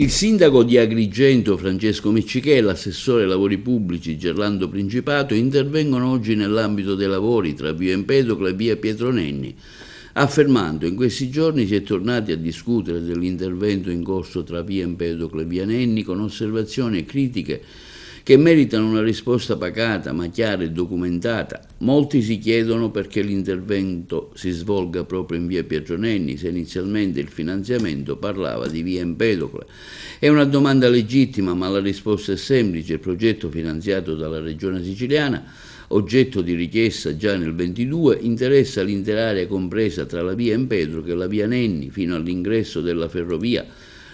Il sindaco di Agrigento Francesco Miccichè e l'assessore ai lavori pubblici Gerlando Principato intervengono oggi nell'ambito dei lavori tra via Empedocle e via Pietro Nenni, affermando in questi giorni si è tornati a discutere dell'intervento in corso tra via Empedocle e via Nenni con osservazioni e critiche che meritano una risposta pacata ma chiara e documentata. Molti si chiedono perché l'intervento si svolga proprio in via Pietro Nenni, se inizialmente il finanziamento parlava di via Empedocle. È una domanda legittima, ma la risposta è semplice. Il progetto finanziato dalla Regione Siciliana, oggetto di richiesta già nel 22, interessa l'intera area compresa tra la via Empedocle e la via Nenni fino all'ingresso della ferrovia.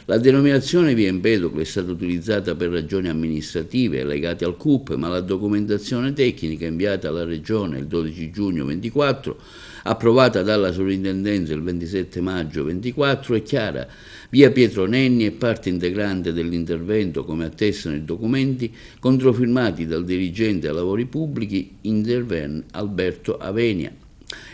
La denominazione via Empedocle è stata utilizzata per ragioni amministrative legate al CUP, ma la documentazione tecnica inviata alla Regione il 12 giugno 24, approvata dalla Sovrintendenza il 27 maggio 24, è chiara. Via Pietro Nenni è parte integrante dell'intervento, come attestano i documenti controfirmati dal dirigente ai lavori pubblici Interven Alberto Avenia.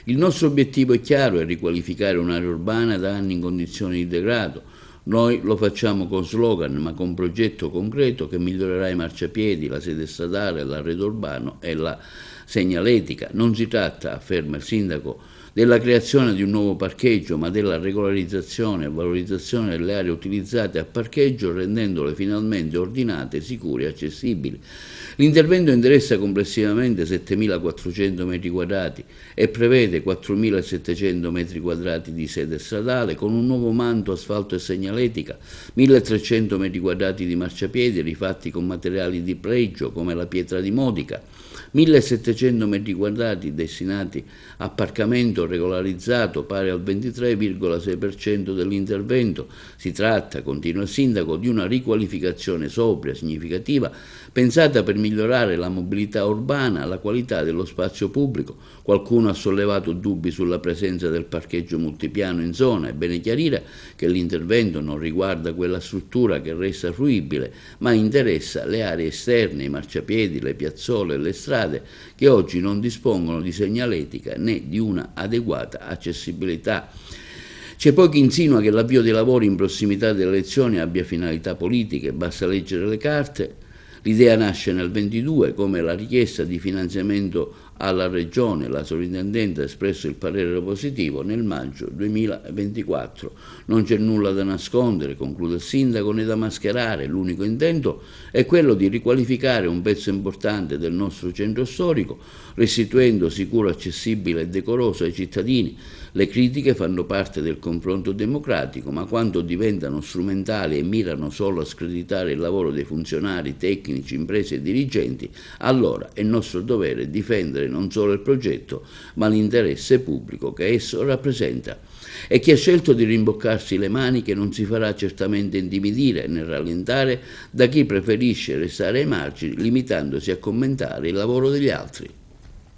Il nostro obiettivo è chiaro, è riqualificare un'area urbana da anni in condizioni di degrado. Noi lo facciamo con slogan, ma con progetto concreto che migliorerà i marciapiedi, la sede stradale, l'arredo urbano e la segnaletica. Non si tratta, afferma il sindaco, della creazione di un nuovo parcheggio, ma della regolarizzazione e valorizzazione delle aree utilizzate a parcheggio, rendendole finalmente ordinate, sicure e accessibili. L'intervento interessa complessivamente 7.400 metri quadrati e prevede 4.700 metri quadrati di sede stradale con un nuovo manto, asfalto e segnaletica, 1.300 metri quadrati di marciapiedi rifatti con materiali di pregio come la pietra di Modica, 1.700 metri quadrati destinati a apparcamento regolarizzato pari al 23,6% dell'intervento. Si tratta, continua il sindaco, di una riqualificazione sobria, significativa, pensata per migliorare la mobilità urbana, la qualità dello spazio pubblico. Qualcuno ha sollevato dubbi sulla presenza del parcheggio multipiano in zona. È bene chiarire che l'intervento non riguarda quella struttura che resta fruibile, ma interessa le aree esterne, i marciapiedi, le piazzole e le strade che oggi non dispongono di segnaletica né di una adeguata accessibilità. C'è poi chi insinua che l'avvio dei lavori in prossimità delle elezioni abbia finalità politiche, basta leggere le carte. L'idea nasce nel 22 come la richiesta di finanziamento alla Regione. La Sovrintendenza ha espresso il parere positivo nel maggio 2024. Non c'è nulla da nascondere, conclude il sindaco, né da mascherare. L'unico intento è quello di riqualificare un pezzo importante del nostro centro storico, restituendo sicuro, accessibile e decoroso ai cittadini. Le critiche fanno parte del confronto democratico, ma quando diventano strumentali e mirano solo a screditare il lavoro dei funzionari, tecnici, imprese e dirigenti, allora è nostro dovere difendere non solo il progetto, ma l'interesse pubblico che esso rappresenta. E chi ha scelto di rimboccarsi le maniche non si farà certamente intimidire né rallentare da chi preferisce restare ai margini, limitandosi a commentare il lavoro degli altri.